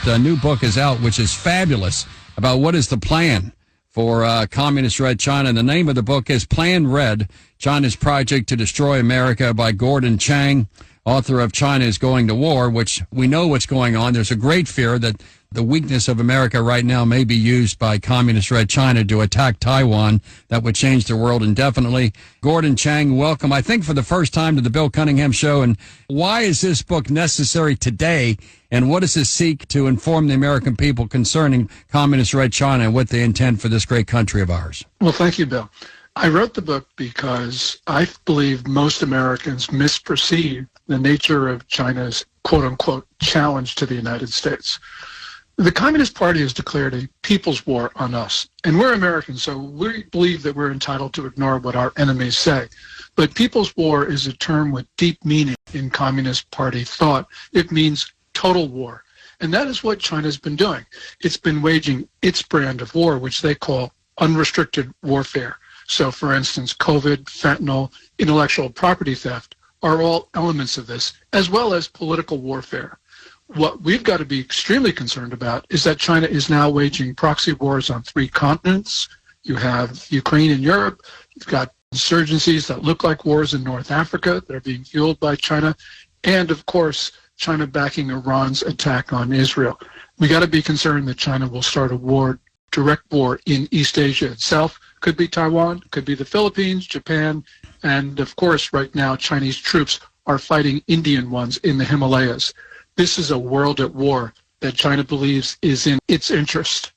The new book is out, which is fabulous, about what is the plan for Communist Red China. And the name of the book is Plan Red, China's Project to Destroy America, by Gordon Chang, author of China is Going to War, which we know what's going on. There's a great fear that the weakness of America right now may be used by Communist Red China to attack Taiwan. That would change the world indefinitely. Gordon Chang, welcome, I think, for the first time to the Bill Cunningham Show. And why is this book necessary today? And what does it seek to inform the American people concerning Communist Red China and what they intend for this great country of ours? Well, thank you, Bill. I wrote the book because I believe most Americans misperceive the nature of China's quote-unquote challenge to the United States. The Communist Party has declared a people's war on us, and we're Americans, so we believe that we're entitled to ignore what our enemies say. But people's war is a term with deep meaning in Communist Party thought. It means total war, and that is what China's been doing. It's been waging its brand of war, which they call unrestricted warfare. So, for instance, COVID, fentanyl, intellectual property theft are all elements of this, as well as political warfare. What we've got to be extremely concerned about is that China is now waging proxy wars on 3 continents. You have Ukraine and Europe. You've got insurgencies that look like wars in North Africa that are being fueled by China. And, of course, China backing Iran's attack on Israel. We got to be concerned that China will start a war, direct war in East Asia itself. Could be Taiwan, could be the Philippines, Japan, and, of course, right now, Chinese troops are fighting Indian ones in the Himalayas. This is a world at war that China believes is in its interest.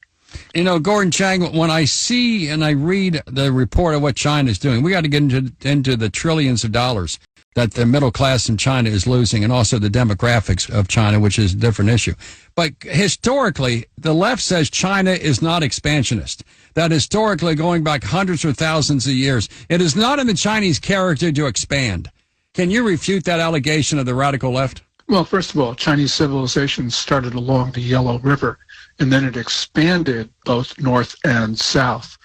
You know, Gordon Chang, when I see and I read the report of what China is doing, we got to get into the trillions of dollars that the middle class in China is losing, and also the demographics of China, which is a different issue. But historically, the left says China is not expansionist. That historically, going back hundreds or thousands of years, it is not in the Chinese character to expand. Can you refute that allegation of the radical left? Well, first of all, Chinese civilization started along the Yellow River, and then it expanded both north and south.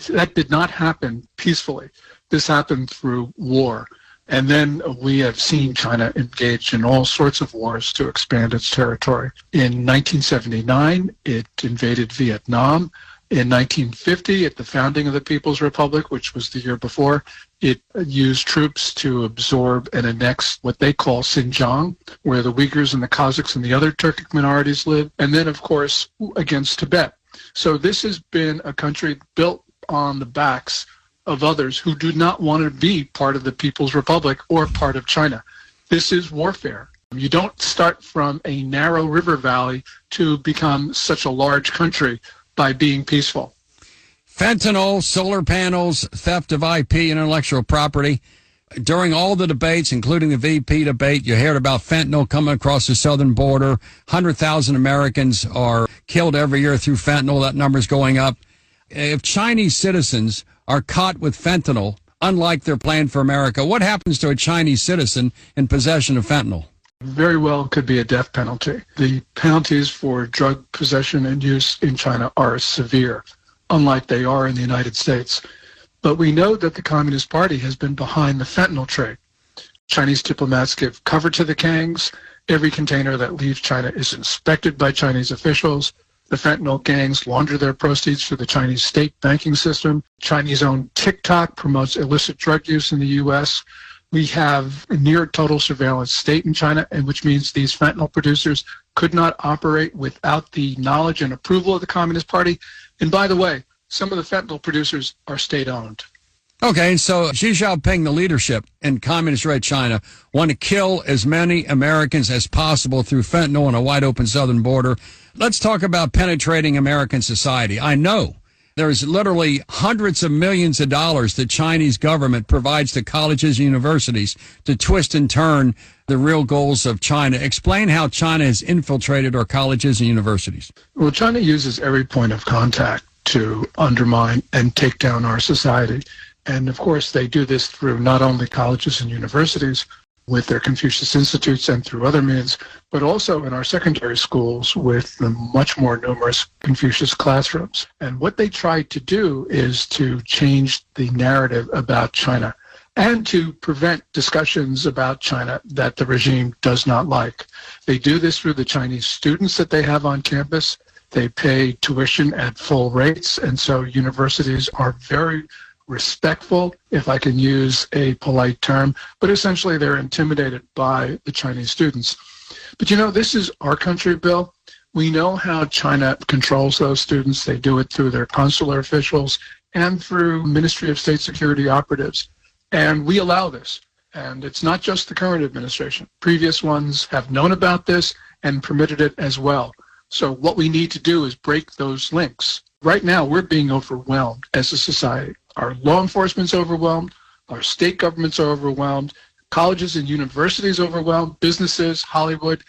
That did not happen peacefully. This happened through war. And then we have seen China engage in all sorts of wars to expand its territory. In 1979, it invaded Vietnam. In 1950, at the founding of the People's Republic, which was the year before, it used troops to absorb and annex what they call Xinjiang, where the Uyghurs and the Kazakhs and the other Turkic minorities live, and then, of course, against Tibet. So this has been a country built on the backs of others who do not want to be part of the People's Republic or part of China. This is warfare. You don't start from a narrow river valley to become such a large country by being peaceful. Fentanyl, solar panels, theft of IP and intellectual property. During all the debates, including the VP debate, you heard about fentanyl coming across the southern border. 100,000 Americans are killed every year through fentanyl. That number's going up. If Chinese citizens are caught with fentanyl, unlike their plan for America, what happens to a Chinese citizen in possession of fentanyl? Very well could be a death penalty. The penalties for drug possession and use in China are severe, unlike they are in the United States. But we know that the Communist Party has been behind the fentanyl trade. Chinese diplomats give cover to the gangs. Every container that leaves China is inspected by Chinese officials. The fentanyl gangs launder their proceeds through the Chinese state banking system. Chinese-owned TikTok promotes illicit drug use in the U.S. We have a near total surveillance state in China, and which means these fentanyl producers could not operate without the knowledge and approval of the Communist Party. And by the way, some of the fentanyl producers are state-owned. Okay, so Xi Jinping, the leadership in Communist Red China, want to kill as many Americans as possible through fentanyl on a wide-open southern border. Let's talk about penetrating American society. I know there's literally hundreds of millions of dollars the Chinese government provides to colleges and universities to twist and turn the real goals of China. Explain how China has infiltrated our colleges and universities. Well, China uses every point of contact to undermine and take down our society. And of course, they do this through not only colleges and universities with their Confucius Institutes and through other means, but also in our secondary schools with the much more numerous Confucius classrooms. And what they tried to do is to change the narrative about China. and to prevent discussions about China that the regime does not like. They do this through the Chinese students that they have on campus. They pay tuition at full rates, and so universities are very respectful, if I can use a polite term, but essentially they're intimidated by the Chinese students. But this is our country, Bill. We know how China controls those students. They do it through their consular officials and through Ministry of State Security operatives. And we allow this. And it's not just the current administration. Previous ones have known about this and permitted it as well. So what we need to do is break those links. Right now, we're being overwhelmed as a society. Our law enforcement's overwhelmed. Our state governments are overwhelmed. Colleges and universities overwhelmed. Businesses, Hollywood.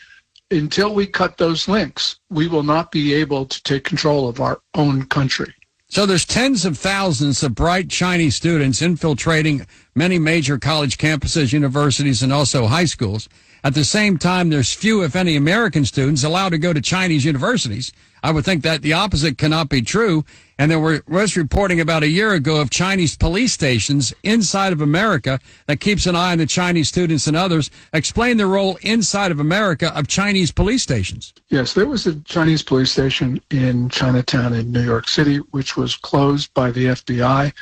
Until we cut those links, we will not be able to take control of our own country. So there's tens of thousands of bright Chinese students infiltrating many major college campuses, universities, and also high schools. At the same time, there's few, if any, American students allowed to go to Chinese universities. I would think that the opposite cannot be true. And there was reporting about a year ago of Chinese police stations inside of America that keeps an eye on the Chinese students and others. Explain the role inside of America of Chinese police stations. Yes, there was a Chinese police station in Chinatown in New York City, which was closed by the FBI.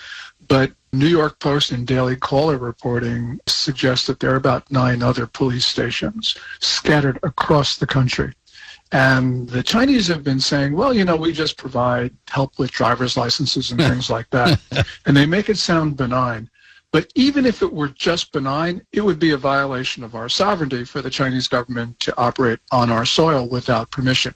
But New York Post and Daily Caller reporting suggests that there are about 9 other police stations scattered across the country. And the Chinese have been saying, well, we just provide help with driver's licenses and things like that. And they make it sound benign. But even if it were just benign, it would be a violation of our sovereignty for the Chinese government to operate on our soil without permission.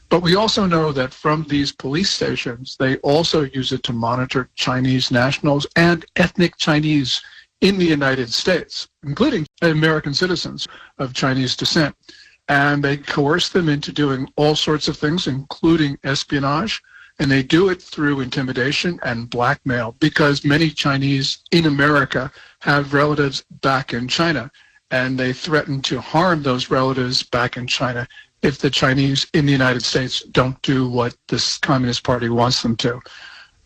But we also know that from these police stations, they also use it to monitor Chinese nationals and ethnic Chinese in the United States, including American citizens of Chinese descent. And they coerce them into doing all sorts of things, including espionage. And they do it through intimidation and blackmail because many Chinese in America have relatives back in China. And they threaten to harm those relatives back in China if the Chinese in the United States don't do what this Communist Party wants them to.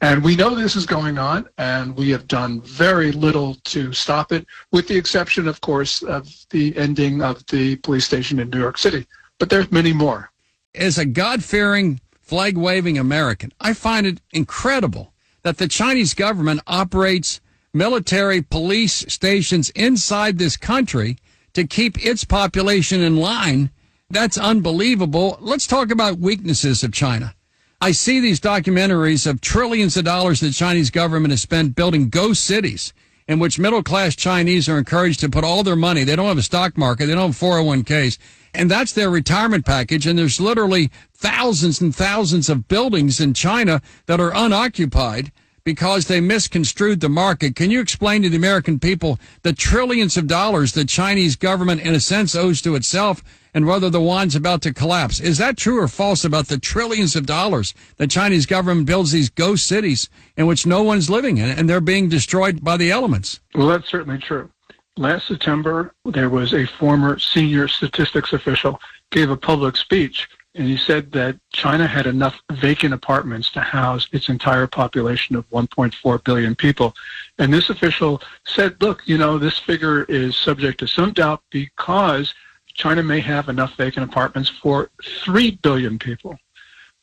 And we know this is going on, and we have done very little to stop it, with the exception, of course, of the ending of the police station in New York City. But there's many more. As a God-fearing, flag-waving American, I find it incredible that the Chinese government operates military police stations inside this country to keep its population in line. That's unbelievable. Let's talk about weaknesses of China. I see these documentaries of trillions of dollars the Chinese government has spent building ghost cities in which middle-class Chinese are encouraged to put all their money. They don't have a stock market. They don't have 401ks. And that's their retirement package. And there's literally thousands and thousands of buildings in China that are unoccupied because they misconstrued the market. Can you explain to the American people the trillions of dollars the Chinese government, in a sense, owes to itself and whether the yuan's about to collapse? Is that true or false about the trillions of dollars the Chinese government builds these ghost cities in which no one's living in and they're being destroyed by the elements? Well, that's certainly true. Last September, there was a former senior statistics official gave a public speech, and he said that China had enough vacant apartments to house its entire population of 1.4 billion people. And this official said, look, this figure is subject to some doubt because China may have enough vacant apartments for 3 billion people.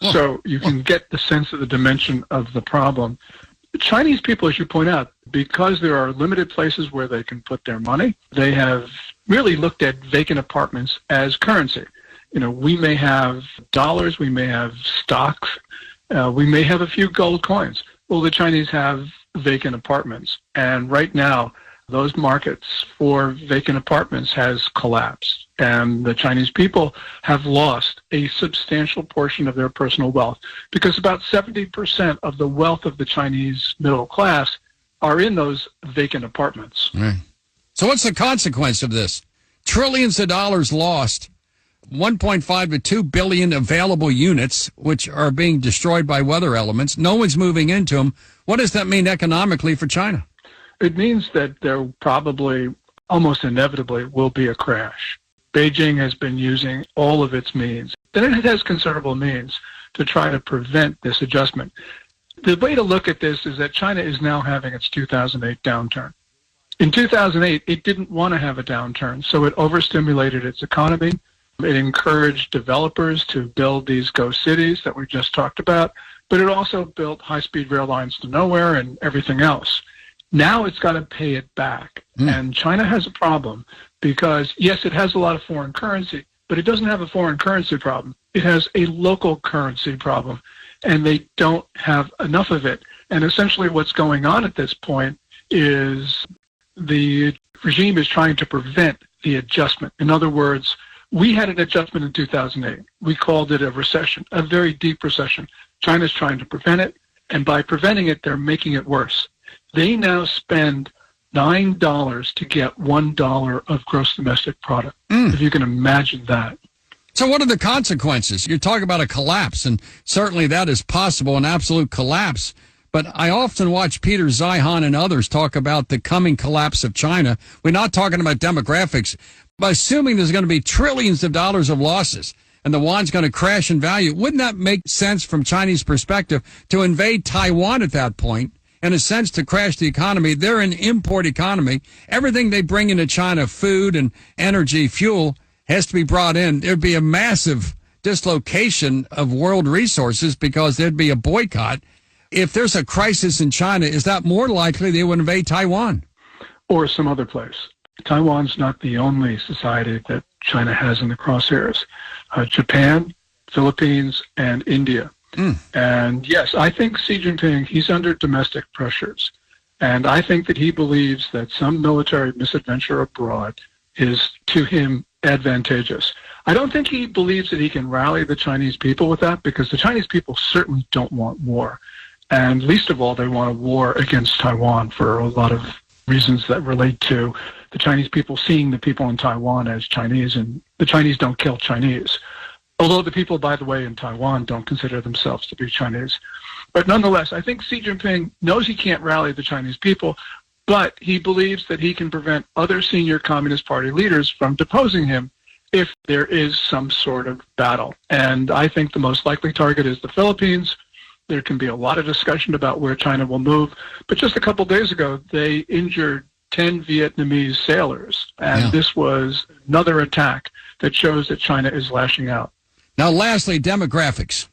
So you can get the sense of the dimension of the problem. The Chinese people, as you point out, because there are limited places where they can put their money, they have really looked at vacant apartments as currency. We may have dollars, we may have stocks, we may have a few gold coins. Well, the Chinese have vacant apartments. And right now, those markets for vacant apartments has collapsed. And the Chinese people have lost a substantial portion of their personal wealth because about 70% of the wealth of the Chinese middle class are in those vacant apartments. Right. So what's the consequence of this? Trillions of dollars lost, 1.5 to 2 billion available units, which are being destroyed by weather elements. No one's moving into them. What does that mean economically for China? It means that there probably, almost inevitably, will be a crash. Beijing has been using all of its means, and it has considerable means, to try to prevent this adjustment. The way to look at this is that China is now having its 2008 downturn. In 2008, it didn't want to have a downturn, so it overstimulated its economy. It encouraged developers to build these ghost cities that we just talked about, but it also built high-speed rail lines to nowhere and everything else. Now it's got to pay it back. And China has a problem because, yes, it has a lot of foreign currency, but it doesn't have a foreign currency problem. It has a local currency problem, and they don't have enough of it. And essentially what's going on at this point is the regime is trying to prevent the adjustment. In other words, we had an adjustment in 2008. We called it a recession, a very deep recession. China's trying to prevent it, and by preventing it, they're making it worse. They now spend $9 to get $1 of gross domestic product, if you can imagine that. So what are the consequences? You're talking about a collapse, and certainly that is possible, an absolute collapse. But I often watch Peter Zeihan and others talk about the coming collapse of China. We're not talking about demographics, but assuming there's going to be trillions of dollars of losses and the yuan's going to crash in value, wouldn't that make sense from Chinese perspective to invade Taiwan at that point? In a sense, to crash the economy? They're an import economy. Everything they bring into China, food and energy, fuel, has to be brought in. There'd be a massive dislocation of world resources because there'd be a boycott. If there's a crisis in China, is that more likely they would invade Taiwan? Or some other place. Taiwan's not the only society that China has in the crosshairs. Japan, Philippines, and India. And yes, I think Xi Jinping, he's under domestic pressures. And I think that he believes that some military misadventure abroad is, to him, advantageous. I don't think he believes that he can rally the Chinese people with that, because the Chinese people certainly don't want war. And least of all, they want a war against Taiwan for a lot of reasons that relate to the Chinese people seeing the people in Taiwan as Chinese, and the Chinese don't kill Chinese. Although the people, by the way, in Taiwan don't consider themselves to be Chinese. But nonetheless, I think Xi Jinping knows he can't rally the Chinese people, but he believes that he can prevent other senior Communist Party leaders from deposing him if there is some sort of battle. And I think the most likely target is the Philippines. There can be a lot of discussion about where China will move. But just a couple days ago, they injured 10 Vietnamese sailors. And this was another attack that shows that China is lashing out. Now, lastly, demographics.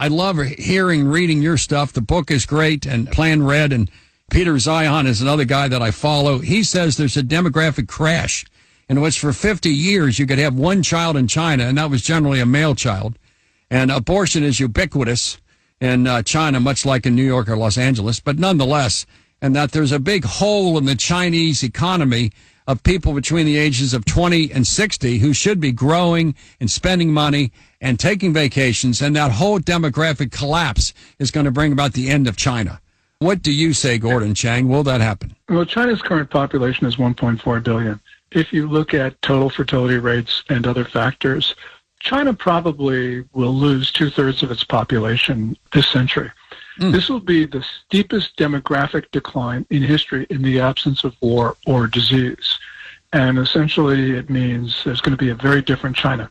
I love hearing, reading your stuff. The book is great, and Plan Red, and Peter Zeihan is another guy that I follow. He says there's a demographic crash in which for 50 years you could have one child in China, and that was generally a male child. And abortion is ubiquitous in China, much like in New York or Los Angeles, but nonetheless, and that there's a big hole in the Chinese economy of people between the ages of 20 and 60 who should be growing and spending money and taking vacations, and that whole demographic collapse is going to bring about the end of China. What do you say, Gordon Chang? Will that happen? Well, China's current population is 1.4 billion. If you look at total fertility rates and other factors, China probably will lose 2/3 of its population this century. This will be the steepest demographic decline in history in the absence of war or disease. And essentially it means there's going to be a very different China.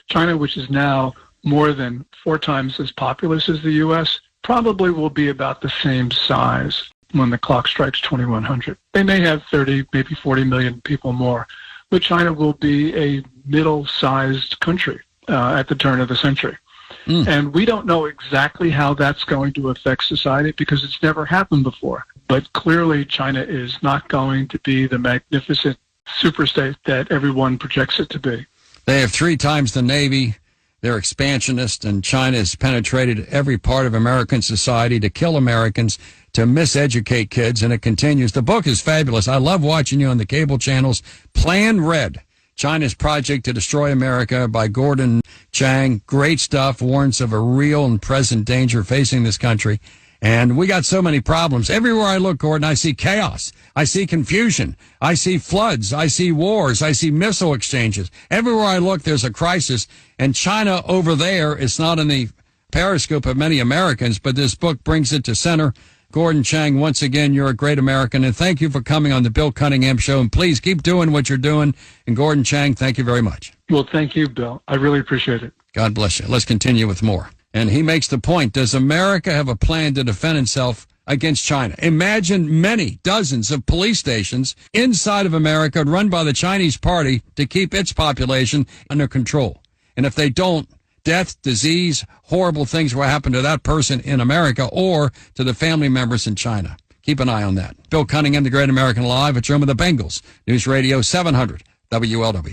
China, which is now more than 4 times as populous as the U.S., probably will be about the same size when the clock strikes 2100. They may have 30, maybe 40 million people more, but China will be a middle-sized country at the turn of the century. And we don't know exactly how that's going to affect society because it's never happened before. But clearly China is not going to be the magnificent superstate that everyone projects it to be. They have 3 times the Navy. They're expansionist, and China has penetrated every part of American society to kill Americans, to miseducate kids, and it continues. The book is fabulous. I love watching you on the cable channels. Plan Red, China's Project to Destroy America by Gordon Chang. Great stuff. Warns of a real and present danger facing this country. And we got so many problems. Everywhere I look, Gordon, I see chaos. I see confusion. I see floods. I see wars. I see missile exchanges. Everywhere I look, there's a crisis. And China over there is not in the periscope of many Americans, but this book brings it to center. Gordon Chang, once again, you're a great American, and thank you for coming on the Bill Cunningham Show. And please keep doing what you're doing. And Gordon Chang, thank you very much. Well, thank you, Bill. I really appreciate it. God bless you. Let's continue with more. And he makes the point, does America have a plan to defend itself against China. Imagine many dozens of police stations inside of America run by the Chinese party to keep its population under control. And if they don't, death, disease, horrible things will happen to that person in America or to the family members in China. Keep an eye on that. Bill Cunningham, The Great American Live, at home of the Bengals. News Radio 700 WLW.